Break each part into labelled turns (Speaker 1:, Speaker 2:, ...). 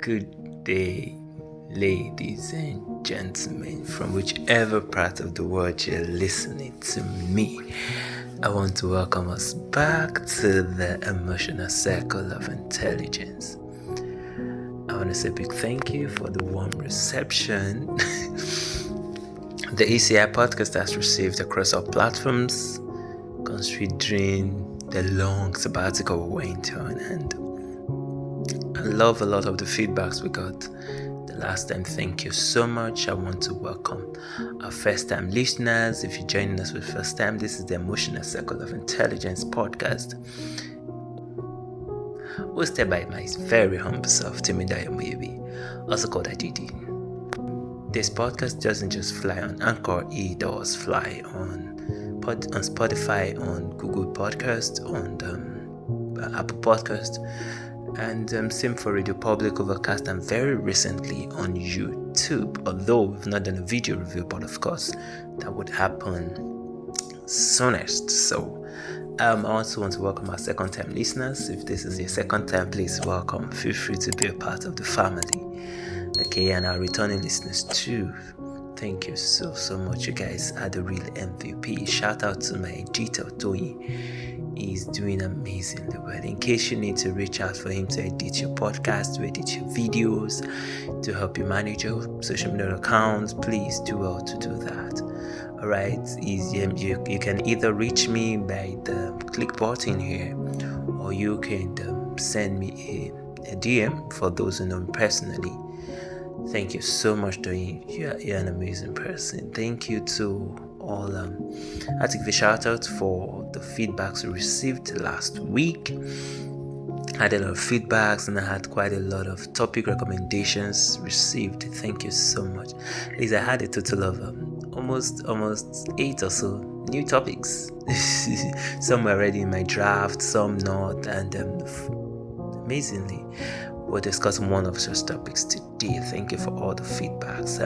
Speaker 1: Good day, ladies and gentlemen, from whichever part of the world you're listening to me. I want to welcome us back to the emotional circle of intelligence. I want to say a big thank you for the warm reception the ECI podcast has received across our platforms, considering the long sabbatical we went on, and I love a lot of the feedbacks we got the last time. Thank you so much. I want to welcome our first-time listeners. If you're joining us for the first time, this is the Emotional Circle of Intelligence podcast, hosted by my very humble self, Timidayo Muyebi, also called Adidi. This podcast doesn't just fly on Anchor, it does fly on Spotify, on Google Podcast, on Apple Podcast, and same for Radio Public, Overcast, and very recently on YouTube. Although we've not done a video review, but of course that would happen soonest. So I also want to welcome our second-time listeners. If this is your second time, please welcome. Feel free to be a part of the family. Okay, and our returning listeners too. Thank you so much. You guys are the real MVP. Shout out to my editor Toyi. He's doing amazingly well. In case you need to reach out for him to edit your podcast, to edit your videos, to help you manage your social media accounts, please do well to do that. Alright, you can either reach me by the click button here, or you can send me a DM for those who know me personally. Thank you so much, Doyin. You're an amazing person. Thank you to all. I take the shout out for the feedbacks we received last week. I had a lot of feedbacks and I had quite a lot of topic recommendations received. Thank you so much. At least I had a total of almost 8 or so new topics. Some were already in my draft, some not, and amazingly, we'll discuss one of those topics today. Thank you for all the feedbacks.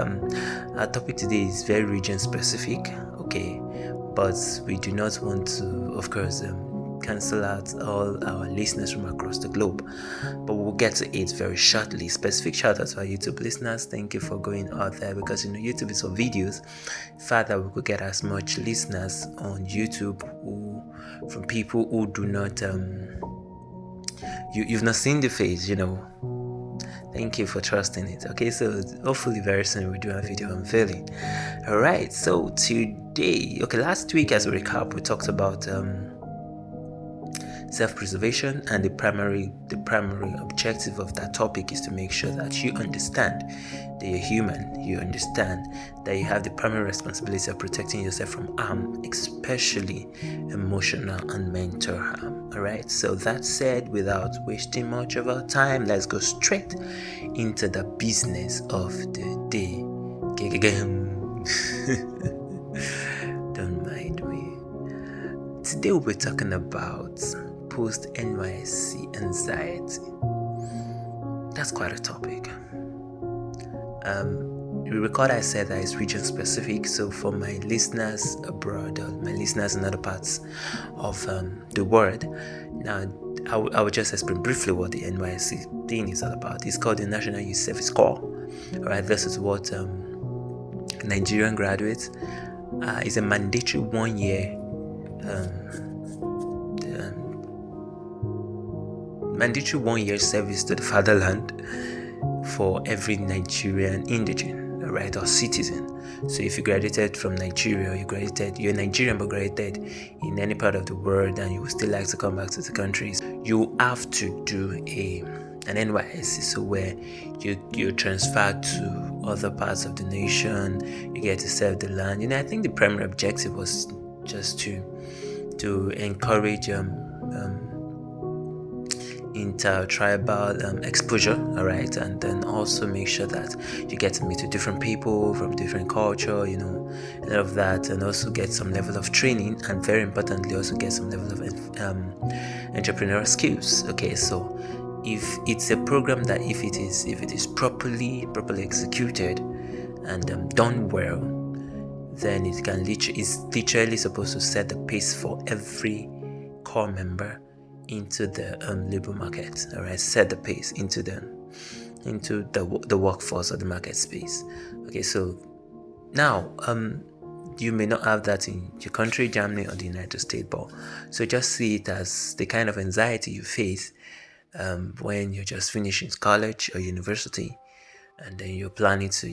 Speaker 1: Our topic today is very region specific, okay, but we do not want to, of course, cancel out all our listeners from across the globe, but we'll get to it very shortly. Specific shout out to our YouTube listeners. Thank you for going out there, because YouTube is for videos. Further, we could get as much listeners on YouTube from people who do not you've not seen the face, Thank you for trusting it. Okay, so hopefully very soon we'll do a video unveiling. Alright, so today, last week, as a recap, we talked about self-preservation, and the primary objective of that topic is to make sure that you understand that you're human. You understand that you have the primary responsibility of protecting yourself from harm, especially emotional and mental harm. Alright, so that said, without wasting much of our time, let's go straight into the business of the day. Don't mind me. Today we'll be talking about post-Nysc anxiety. That's quite a topic. You recall I said that it's region specific, so for my listeners abroad, or my listeners in other parts of the world, now I will just explain briefly what the Nysc thing is all about. It's called the National Youth Service Corps. Alright, this is what Nigerian graduates, is a mandatory 1 year mandatory 1 year service to the fatherland for every Nigerian indigene, right, or citizen. So if you graduated from Nigeria, you're Nigerian but graduated in any part of the world, and you would still like to come back to the countries, you have to do an NYSC, so where you transfer to other parts of the nation, you get to serve the land. I think the primary objective was just to encourage inter-tribal exposure, alright, and then also make sure that you get to meet with different people from different culture, a lot of that, and also get some level of training, and very importantly also get some level of entrepreneurial skills. Okay, so if it's a program that if it is properly executed and done well, then it's literally supposed to set the pace for every core member into the labor market. All right, set the pace into the into the workforce or the market space. Okay, so now you may not have that in your country, Germany or the United States, but so just see it as the kind of anxiety you face when you're just finishing college or university, and then you're planning to,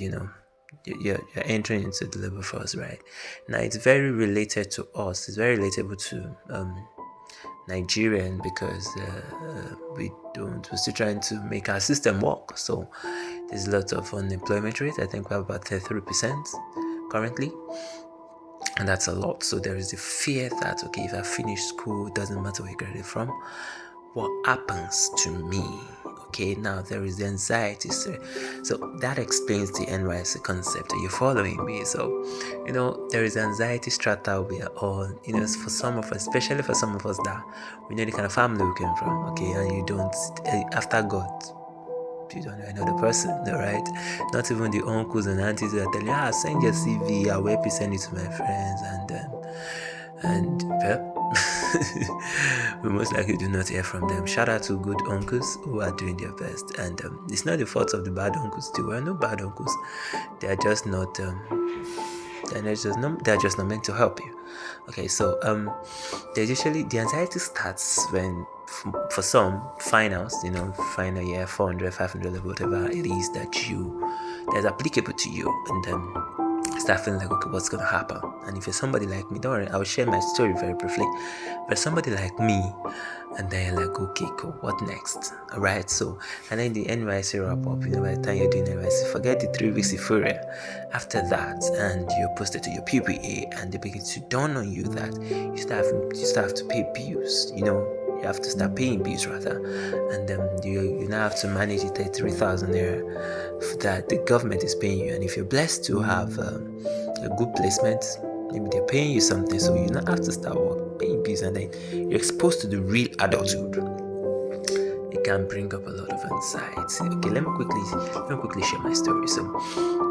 Speaker 1: you're entering into the labor force, right? Now it's very related to us. It's very relatable to Nigerian, because we're still trying to make our system work. So there's lots of unemployment rate. I think we have about 33% currently, and that's a lot. So there is the fear that, okay, if I finish school, it doesn't matter where you graduate from, what happens to me? Okay, now there is the anxiety. So that explains the NYSC concept. Are you following me? So, there is anxiety strata we are all, for some of us, especially for some of us that we know the kind of family we came from, okay, and you don't, after God, you don't know another person, right? Not even the uncles and aunties that tell you, send your CV, I'll help you send it to my friends, and we most likely do not hear from them. Shout out to good uncles who are doing their best, and it's not the fault of the bad uncles too. There are no bad uncles. They are just not they're just not meant to help you. Okay, so there's usually the anxiety starts when, for some, finals, final year, 400, 500 level, whatever it is that's applicable to you, and start feeling like, okay, what's gonna happen? And if you're somebody like me, don't worry, I'll share my story very briefly. But somebody like me, and then you're like, okay, cool, what next? Alright, so, and then the NYC wrap up, by the time you're doing NYC, forget the 3 weeks euphoria. After that, and you're posted to your PPA, and they begin to dawn on you that you still have to pay bills, you have to start paying bills rather, and you now have to manage the 33,000 naira that the government is paying you. And if you're blessed to have a good placement, maybe they're paying you something, so you now have to start paying bills, and then you're exposed to the real adulthood. It can bring up a lot of anxiety. Okay, let me quickly share my story. So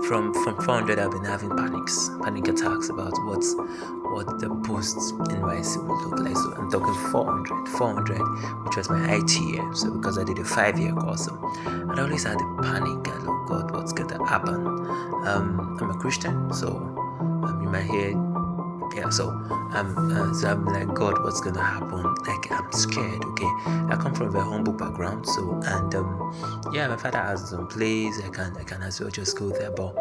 Speaker 1: from 400, I've been having panic attacks about what the post NYC would look like. So I'm talking 400, which was my IT year. So because I did a 5-year course, so I'd always had a panic. I oh God, what's gonna happen? I'm a Christian, so you might hear. Yeah, so I'm like, God, what's gonna happen? Like, I'm scared. Okay, I come from a very humble background, so, and my father has some place. I can as well just go there, but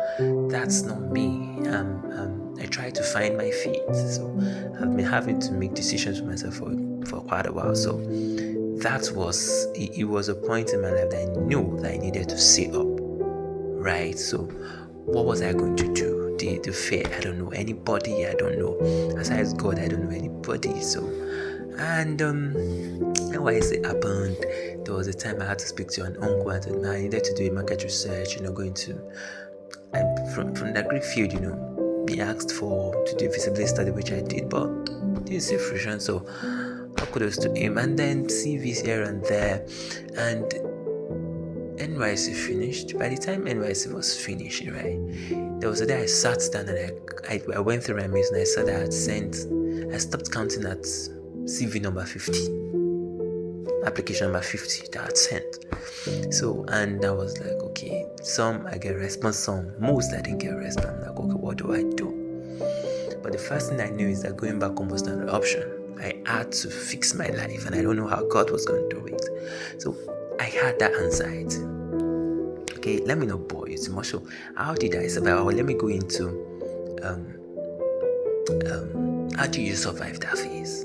Speaker 1: that's not me. I try to find my feet, so I've been having to make decisions for myself for quite a while. So that was it was a point in my life that I knew that I needed to sit up, right? So what was I going to do? The fear, I don't know anybody, I don't know, aside God, I don't know anybody. So, and NYC happened. There was a time I had to speak to an uncle, and I needed to do a market research, going to, and from the agri field, be asked to do a feasibility study, which I did, but didn't see fruition. So kudos to him. And then CVs here and there, and NYC finished. By the time NYC was finished, right, there was a day I sat down and I went through my mails, and I saw that I stopped counting at CV number 50, application number 50 that I had sent. So, and I was like, okay, some I get response, most I didn't get response. I'm like, okay, what do I do? But the first thing I knew is that going back home was not an option. I had to fix my life, and I don't know how God was going to do it. So I had that anxiety. Okay, let me not bore you too much. So how did I survive? Well, let me go into how do you survive that phase?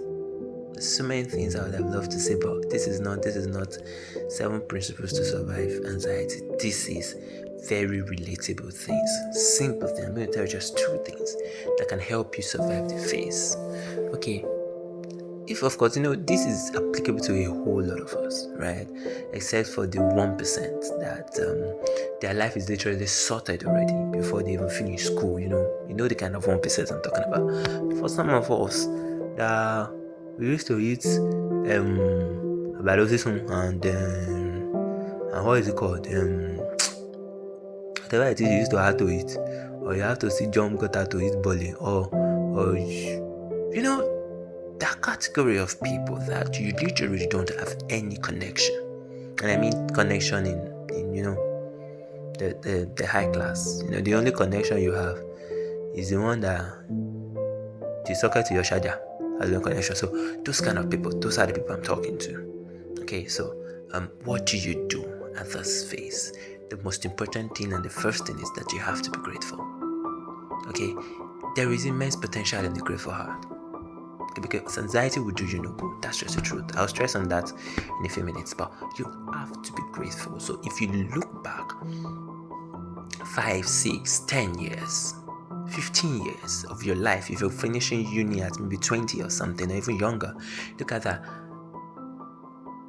Speaker 1: There's so many things I would have loved to say, but this is not 7 principles to survive anxiety. This is very relatable things, simple things. I'm going to tell you just 2 things that can help you survive the phase. Okay, if of course this is applicable to a whole lot of us, right? Except for the 1% that their life is literally sorted already before they even finish school. You know the kind of 1% I'm talking about. For some of us, we used to eat balosism and what is it called? Whatever it is you used to have to eat, or you have to see jump gutter to eat bully, or that category of people that you literally don't have any connection. And I mean connection in the high class. The only connection you have is the one that the socket to your charger has no connection. So those kind of people, those are the people I'm talking to. Okay, so what do you do at this phase? The most important thing and the first thing is that you have to be grateful. Okay, there is immense potential in the grateful heart. Okay, because anxiety will do you no good. That's just the truth. I'll stress on that in a few minutes, but you have to be grateful. So if you look back 5, 6, 10 years, 15 years of your life, if you're finishing uni at maybe 20 or something, or even younger, look at that.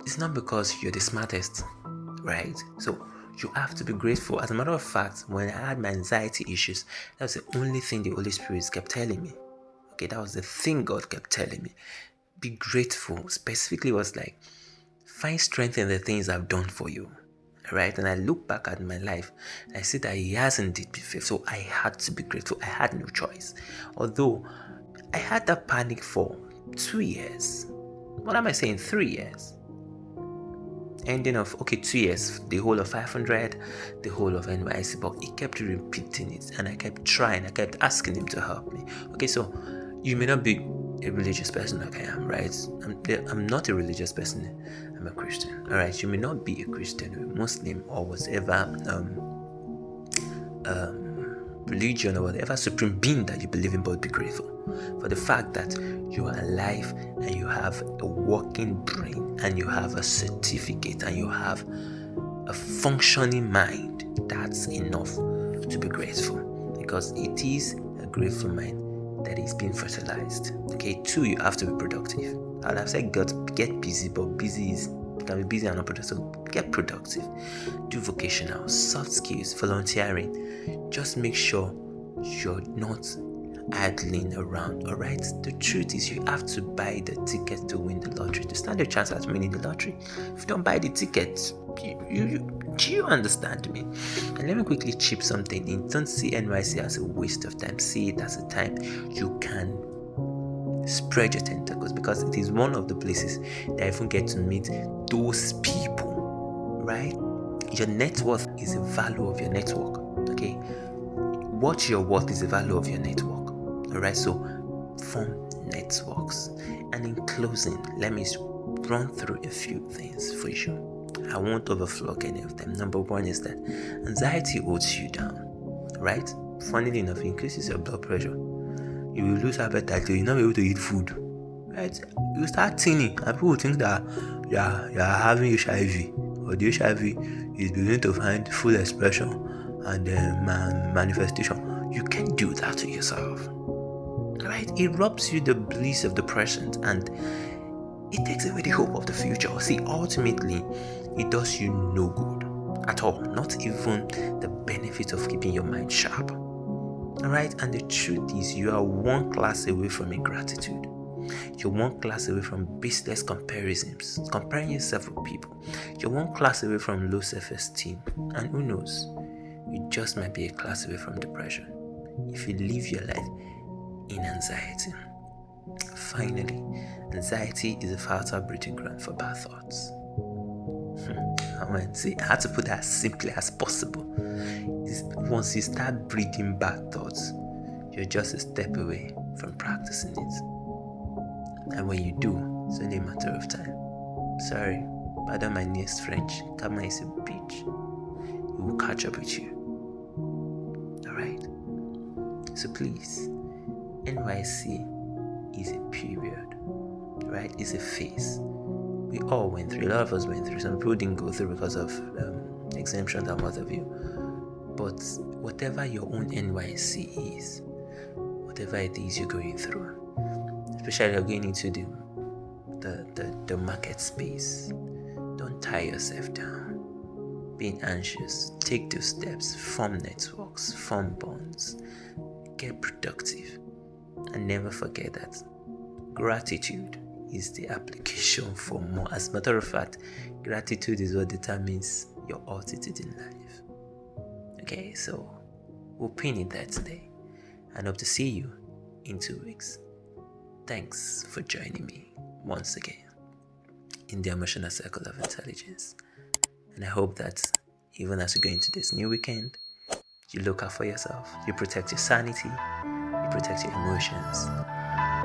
Speaker 1: It's not because you're the smartest, right? So you have to be grateful. As a matter of fact, when I had my anxiety issues, that was the only thing the Holy Spirit kept telling me. Okay, that was the thing God kept telling me. Be grateful. Specifically was like, find strength in the things I've done for you. Right? And I look back at my life and I see that He has indeed been faithful. So I had to be grateful. I had no choice. Although I had that panic for 2 years. What am I saying? 3 years. Ending of 2 years, the whole of 500, the whole of Nysc, but he kept repeating it and I kept trying, I kept asking him to help me. Okay, so you may not be a religious person like I am, right? I'm not a religious person, I'm a Christian. All right, you may not be a Christian or a Muslim or whatever religion or whatever supreme being that you believe in, but be grateful for the fact that you are alive and you have a working brain and you have a certificate and you have a functioning mind. That's enough to be grateful, because it is a grateful mind that is being fertilized. Okay, 2, you have to be productive. I'd have said get busy, but busy is can be busy and not productive. So get productive. Do vocational, soft skills, volunteering. Just make sure you're not idling around. Alright? The truth is you have to buy the ticket to win the lottery, to stand a chance at winning the lottery. If you don't buy the ticket, do you understand me? And let me quickly chip something in. Don't see Nysc as a waste of time. See it as a time you can spread your tentacles, because it is one of the places that I even get to meet those people, right? Your net worth is the value of your network. Okay, what you're worth is the value of your network. All right, so form networks. And in closing, let me run through a few things for you. I won't overflog any of them. Number 1 is that anxiety holds you down, right? Funnily enough, it increases your blood pressure. You will lose appetite, you'll not be able to eat food, right? You start thinning, and people will think that you are having HIV, or the HIV is beginning to find full expression and manifestation. You can't do that to yourself, right? It robs you the bliss of the present and it takes away the hope of the future. See, ultimately, it does you no good at all, not even the benefit of keeping your mind sharp. Alright, and the truth is, you are one class away from ingratitude. You're one class away from baseless comparisons, comparing yourself with people. You're one class away from low self-esteem. And who knows, you just might be a class away from depression if you live your life in anxiety. Finally, anxiety is a fertile breeding ground for bad thoughts. I had to put that as simply as possible. Once you start breeding bad thoughts, you're just a step away from practicing it. And when you do, it's only a matter of time. Sorry, pardon my nearest French. Karma is a bitch. It will catch up with you. Alright? So please, Nysc is a period, right? It's a phase. We all went through. A lot of us went through. Some people didn't go through because of exemptions and what have you. But whatever your own Nysc is, whatever it is you're going through, especially you're going into the market space, don't tie yourself down. Being anxious, take those steps, form networks, form bonds, get productive, and never forget that gratitude is the application for more. As a matter of fact, gratitude is what determines your altitude in life. Okay, so we'll pin it there today and hope to see you in 2 weeks. Thanks for joining me once again in the emotional circle of intelligence. And I hope that even as you go into this new weekend, you look out for yourself, you protect your sanity, you protect your emotions,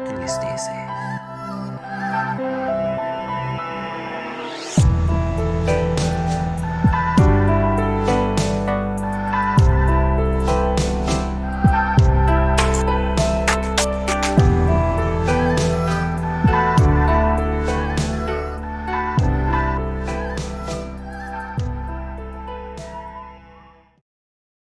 Speaker 1: and you stay safe.